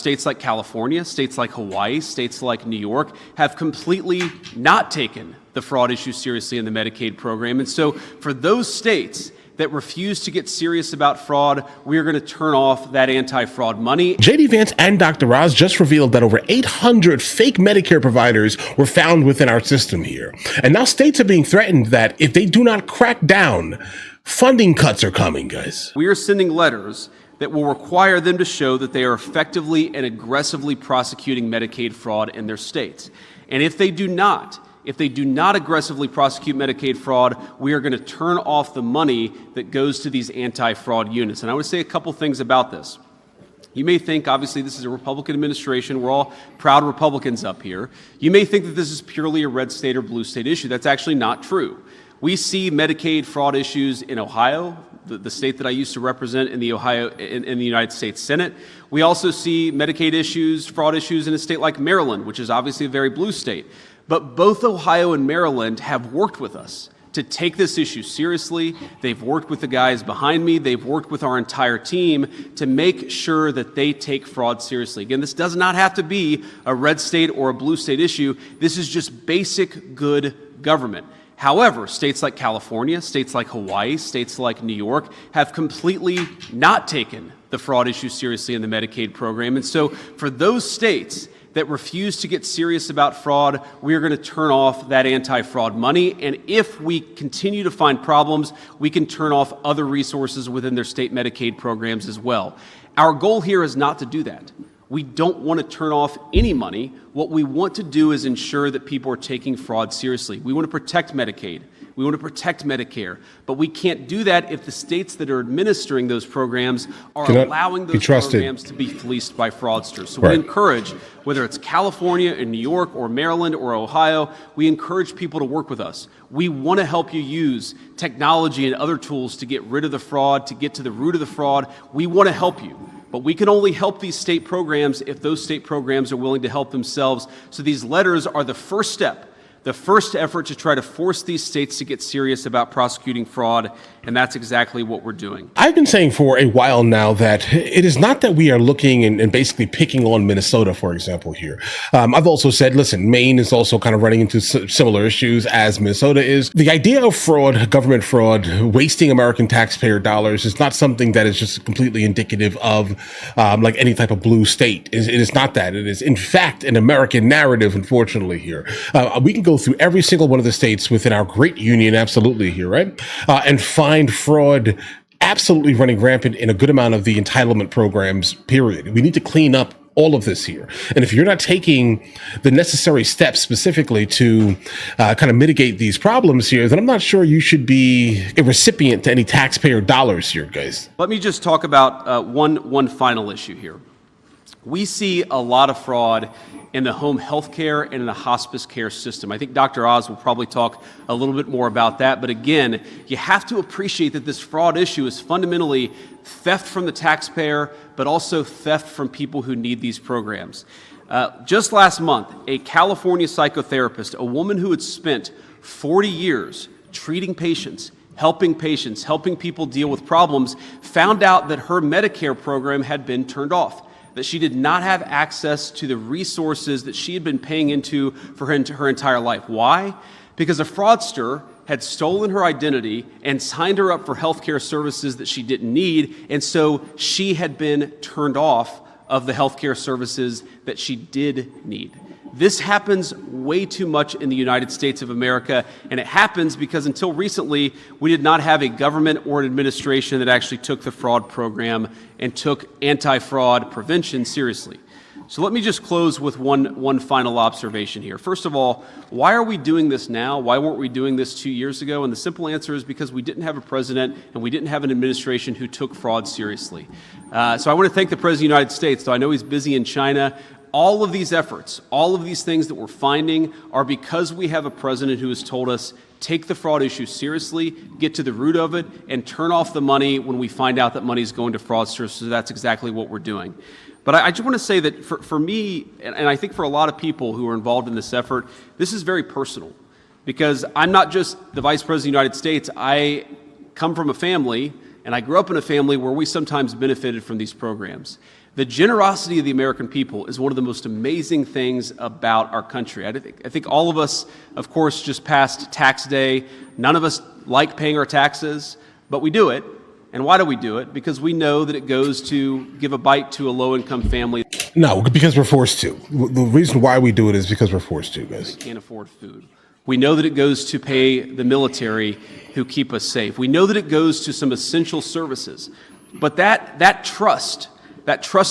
States like California, states like Hawaii, states like New York have completely not taken the fraud issue seriously in the Medicaid program. And so for those states that refuse to get serious about fraud, we are going to turn off that anti-fraud money. JD Vance and Dr. Oz just revealed that over 800 fake Medicare providers were found within our system here. And now states are being threatened that if they do not crack down, funding cuts are coming, guys. We are sending letters that will require them to show that they are effectively and aggressively prosecuting Medicaid fraud in their states. And if they do not aggressively prosecute Medicaid fraud, we are going to turn off the money that goes to these anti-fraud units. And I would say a couple things about this. You may think, obviously, this is a Republican administration. We're all proud Republicans up here. You may think that this is purely a red state or blue state issue. That's actually not true. We see Medicaid fraud issues in Ohio, the state that I used to represent in the United States Senate. We also see Medicaid issues, fraud issues in a state like Maryland, which is obviously a very blue state. But both Ohio and Maryland have worked with us to take this issue seriously. They've worked with the guys behind me. They've worked with our entire team to make sure that they take fraud seriously. Again, this does not have to be a red state or a blue state issue. This is just basic good government. However, states like California, states like Hawaii, states like New York have completely not taken the fraud issue seriously in the Medicaid program. And so for those states that refuse to get serious about fraud, we are going to turn off that anti-fraud money. And if we continue to find problems, we can turn off other resources within their state Medicaid programs as well. Our goal here is not to do that. We don't want to turn off any money. What we want to do is ensure that people are taking fraud seriously. We want to protect Medicaid. We want to protect Medicare. But we can't do that if the states that are administering those programs are allowing those programs to be fleeced by fraudsters. So we encourage, whether it's California and New York or Maryland or Ohio, we encourage people to work with us. We want to help you use technology and other tools to get rid of the fraud, to get to the root of the fraud. We want to help you. But we can only help these state programs if those state programs are willing to help themselves. So these letters are the first step, the first effort to try to force these states to get serious about prosecuting fraud, and that's exactly what we're doing. I've been saying for a while now that it is not that we are looking and basically picking on Minnesota, for example, here. I've also said, listen, Maine is also kind of running into similar issues as Minnesota is. The idea of fraud, government fraud, wasting American taxpayer dollars is not something that is just completely indicative of like any type of blue state. It is not that. It is, in fact, an American narrative, unfortunately, here. We can go through every single one of the states within our great union, absolutely here, right? And find fraud absolutely running rampant in a good amount of the entitlement programs, period. We need to clean up all of this here. And if you're not taking the necessary steps specifically to kind of mitigate these problems here, then I'm not sure you should be a recipient to any taxpayer dollars here, guys. Let me just talk about one final issue here. We see a lot of fraud in the home health care and in the hospice care system. I think Dr. Oz will probably talk a little bit more about that. But again, you have to appreciate that this fraud issue is fundamentally theft from the taxpayer, but also theft from people who need these programs. Just last month, a California psychotherapist, a woman who had spent 40 years treating patients, helping people deal with problems, found out that her Medicare program had been turned off, that she did not have access to the resources that she had been paying into for her entire life. Why? Because a fraudster had stolen her identity and signed her up for healthcare services that she didn't need, and so she had been turned off of the healthcare services that she did need. This happens way too much in the United States of America, and it happens because until recently, we did not have a government or an administration that actually took the fraud program and took anti-fraud prevention seriously. So let me just close with one final observation here. First of all, why are we doing this now? Why weren't we doing this 2 years ago? And the simple answer is because we didn't have a president and we didn't have an administration who took fraud seriously. So I want to thank the President of the United States, though I know he's busy in China. All of these efforts, all of these things that we're finding are because we have a president who has told us, take the fraud issue seriously, get to the root of it, and turn off the money when we find out that money is going to fraudsters. So that's exactly what we're doing. But I just want to say that for me, and I think for a lot of people who are involved in this effort, this is very personal. Because I'm not just the Vice President of the United States. I come from a family, and I grew up in a family where we sometimes benefited from these programs. The generosity of the American people is one of the most amazing things about our country. I think all of us, of course, just passed tax day. None of us like paying our taxes, but we do it. And why do we do it? Because we know that it goes to give a bite to a low-income family. No, because we're forced to. The reason why we do it is because we're forced to, guys. They can't afford food. We know that it goes to pay the military who keep us safe. We know that it goes to some essential services. But that trust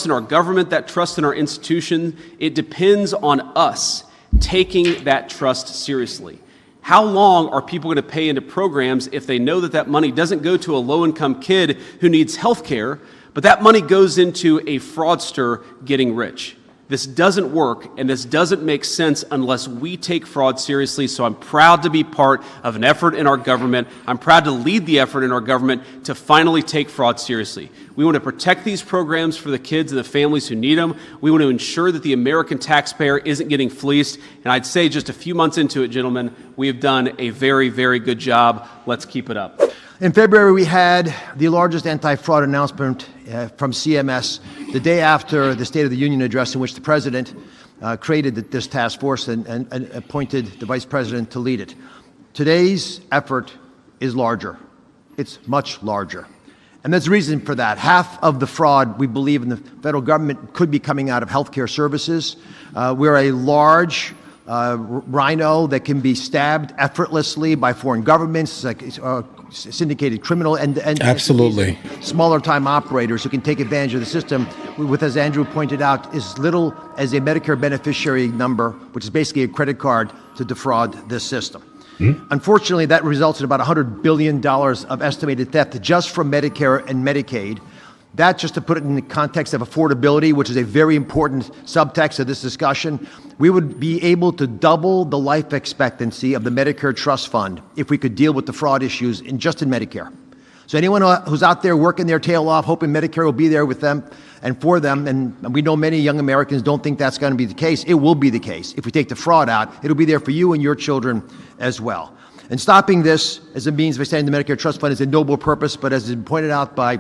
in our government, that trust in our institution, it depends on us taking that trust seriously. How long are people going to pay into programs if they know that money doesn't go to a low-income kid who needs health care, but that money goes into a fraudster getting rich? This doesn't work, and this doesn't make sense unless we take fraud seriously. So I'm proud to be part of an effort in our government. I'm proud to lead the effort in our government to finally take fraud seriously. We want to protect these programs for the kids and the families who need them. We want to ensure that the American taxpayer isn't getting fleeced. And I'd say just a few months into it, gentlemen, we have done a very, very good job. Let's keep it up. In February, we had the largest anti-fraud announcement from CMS the day after the State of the Union address, in which the president created this task force and appointed the vice president to lead it. Today's effort is larger. It's much larger. And there's a reason for that. Half of the fraud, we believe, in the federal government could be coming out of healthcare services. We're a large rhino that can be stabbed effortlessly by foreign governments, like syndicated criminal and absolutely smaller time operators who can take advantage of the system with, as Andrew pointed out, as little as a Medicare beneficiary number, which is basically a credit card, to defraud this system. Unfortunately, that results in about $100 billion of estimated theft just from Medicare and Medicaid. That, just to put it in the context of affordability, which is a very important subtext of this discussion, we would be able to double the life expectancy of the Medicare Trust Fund if we could deal with the fraud issues just in Medicare. So anyone who's out there working their tail off, hoping Medicare will be there with them and for them, and we know many young Americans don't think that's going to be the case. It will be the case. If we take the fraud out, it'll be there for you and your children as well. And stopping this as a means of extending the Medicare Trust Fund is a noble purpose, but as has been pointed out by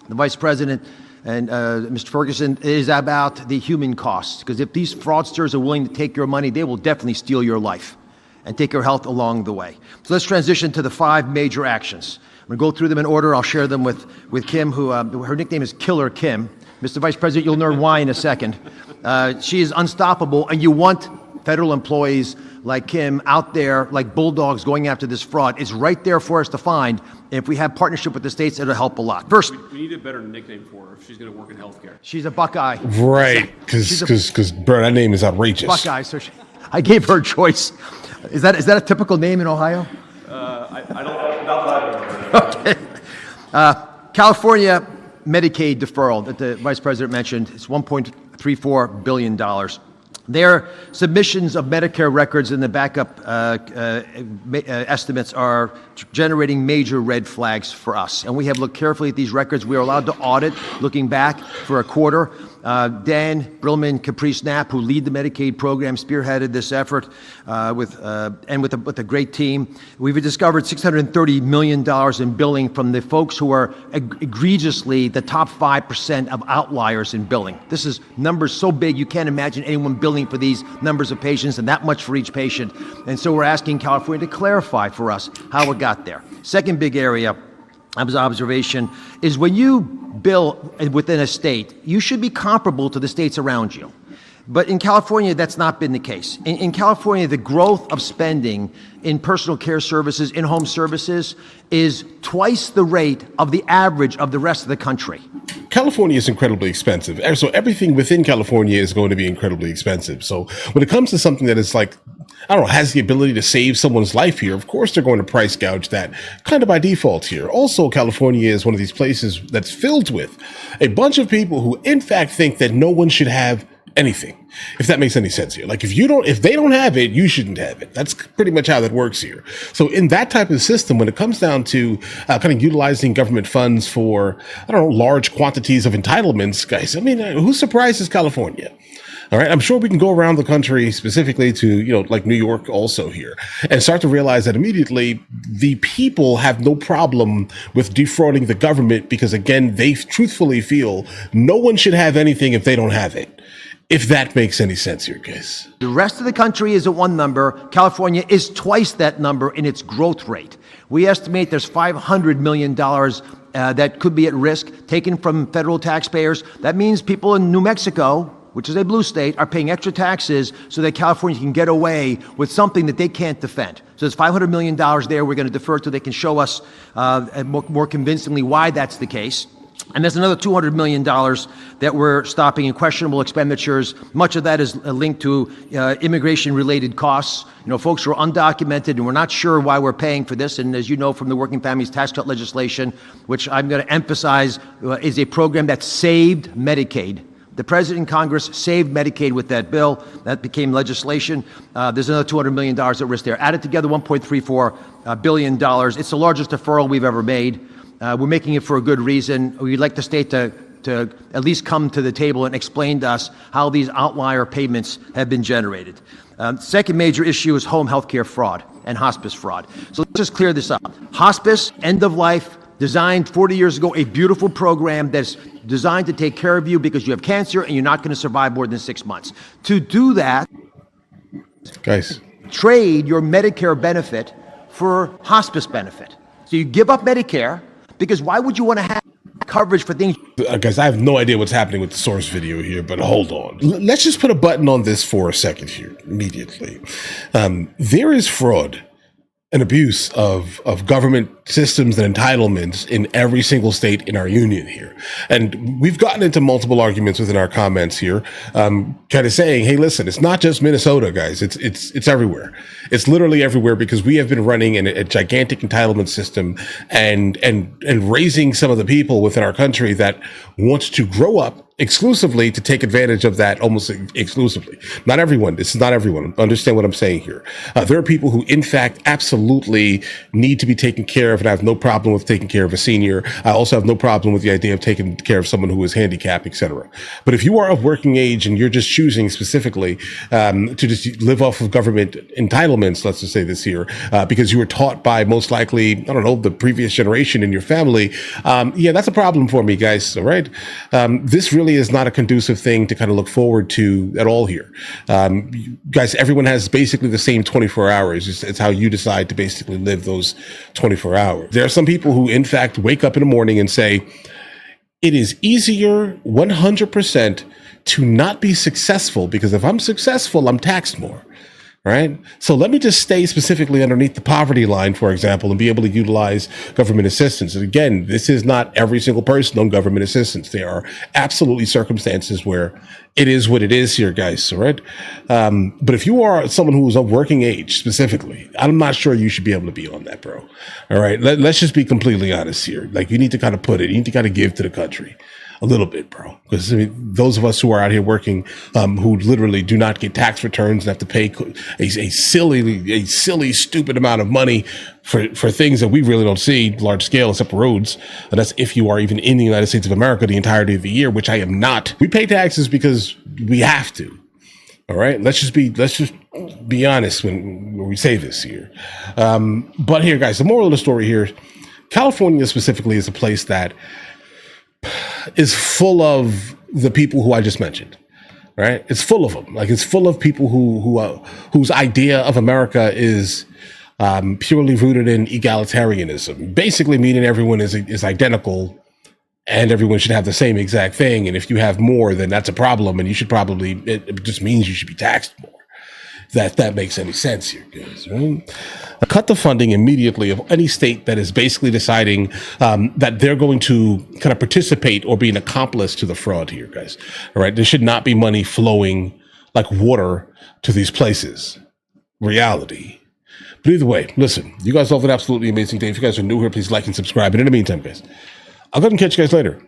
the Vice President and Mr. Ferguson, it is about the human costs. Because if these fraudsters are willing to take your money, they will definitely steal your life and take your health along the way. So let's transition to the 5 major actions. I'm going to go through them in order. I'll share them with Kim, who her nickname is Killer Kim. Mr. Vice President, you'll learn why in a second. She is unstoppable, and you want federal employees like Kim out there like bulldogs going after this fraud. It's right there for us to find. And if we have partnership with the states, it'll help a lot. First, we need a better nickname for her if she's going to work in healthcare. She's a Buckeye. Right, because bro, that name is outrageous. Buckeye. So I gave her a choice. Is that a typical name in Ohio? I don't. Not that. Okay. California Medicaid deferral that the Vice President mentioned is $1.34 billion. Their submissions of Medicare records in the backup estimates are generating major red flags for us. And we have looked carefully at these records. We are allowed to audit, looking back for a quarter. Dan Brillman, Caprice Knapp, who lead the Medicaid program, spearheaded this effort with a great team. We've discovered $630 million in billing from the folks who are egregiously the top 5% of outliers in billing. This is numbers so big you can't imagine anyone billing for these numbers of patients and that much for each patient. And so we're asking California to clarify for us how it got there. Second big area of observation is when you bill within a state, you should be comparable to the states around you. But in California, that's not been the case. In California, the growth of spending in personal care services, in-home services, is twice the rate of the average of the rest of the country. California is incredibly expensive. So everything within California is going to be incredibly expensive. So when it comes to something that is like, I don't know, has the ability to save someone's life here, of course they're going to price gouge that kind of by default here. Also, California is one of these places that's filled with a bunch of people who in fact think that no one should have anything, if that makes any sense here. Like if they don't have it, you shouldn't have it. That's pretty much how that works here. So in that type of system, when it comes down to kind of utilizing government funds for, I don't know, large quantities of entitlements, guys, I mean, who surprises California? All right. I'm sure we can go around the country specifically to, like New York also here and start to realize that immediately the people have no problem with defrauding the government because, again, they truthfully feel no one should have anything if they don't have it. If that makes any sense here, guys. The rest of the country is at one number. California is twice that number in its growth rate. We estimate there's $500 million that could be at risk taken from federal taxpayers. That means people in New Mexico, which is a blue state, are paying extra taxes so that California can get away with something that they can't defend. So there's $500 million there we're going to defer till they can show us more convincingly why that's the case. And there's another $200 million that we're stopping in questionable expenditures. Much of that is linked to immigration-related costs. Folks who are undocumented, and we're not sure why we're paying for this. And as you know from the Working Families Tax Cut legislation, which I'm going to emphasize is a program that saved Medicaid. The President and Congress saved Medicaid with that bill. That became legislation. There's another $200 million at risk there. Added together, $1.34 billion. It's the largest deferral we've ever made. We're making it for a good reason. We'd like the state to at least come to the table and explain to us how these outlier payments have been generated. Second major issue is home health care fraud and hospice fraud. So let's just clear this up. Hospice, end of life, designed 40 years ago, a beautiful program that's designed to take care of you because you have cancer and you're not going to survive more than 6 months. To do that, guys, trade your Medicare benefit for hospice benefit. So you give up Medicare, because why would you want to have coverage for things? Guys, I have no idea what's happening with the source video here, but hold on. Let's just put a button on this for a second here, immediately. There is fraud and abuse of government systems and entitlements in every single state in our union here. And we've gotten into multiple arguments within our comments here, kind of saying, hey, listen, it's not just Minnesota, guys. It's everywhere. It's literally everywhere because we have been running a gigantic entitlement system and raising some of the people within our country that wants to grow up exclusively to take advantage of that almost exclusively. Not everyone. This is not everyone. Understand what I'm saying here. There are people who, in fact, absolutely need to be taken care of, and I have no problem with taking care of a senior. I also have no problem with the idea of taking care of someone who is handicapped, etc. But if you are of working age and you're just choosing specifically to just live off of government entitlements, let's just say this here, because you were taught by most likely, I don't know, the previous generation in your family, yeah, that's a problem for me, guys. All right. This really is not a conducive thing to kind of look forward to at all here. Guys, everyone has basically the same 24 hours. It's how you decide to basically live those 24 hours. There are some people who, in fact, wake up in the morning and say, it is easier 100% to not be successful because if I'm successful, I'm taxed more. Right? So let me just stay specifically underneath the poverty line, for example, and be able to utilize government assistance. And again, this is not every single person on government assistance. There are absolutely circumstances where it is what it is here, guys. All right. But if you are someone who is of working age specifically, I'm not sure you should be able to be on that, bro. All right. Let's just be completely honest here. Like you need to kind of you need to kind of give to the country. A little bit, bro. Because I mean, those of us who are out here working, who literally do not get tax returns and have to pay a silly, stupid amount of money for things that we really don't see large scale except roads. And that's if you are even in the United States of America the entirety of the year, which I am not. We pay taxes because we have to. All right. Let's just be honest when we say this here. But here, guys, the moral of the story here, California specifically is a place that is full of the people who I just mentioned, right? It's full of them. Like it's full of people whose idea of America is purely rooted in egalitarianism, basically meaning everyone is identical and everyone should have the same exact thing. And if you have more, then that's a problem, and you should probably it just means you should be taxed more. That makes any sense here, guys, right? Cut the funding immediately of any state that is basically deciding that they're going to kind of participate or be an accomplice to the fraud here, guys. All right. There should not be money flowing like water to these places. Reality. But either way, listen, you guys all have an absolutely amazing day. If you guys are new here, please like and subscribe. And in the meantime, guys, I'll go ahead and catch you guys later.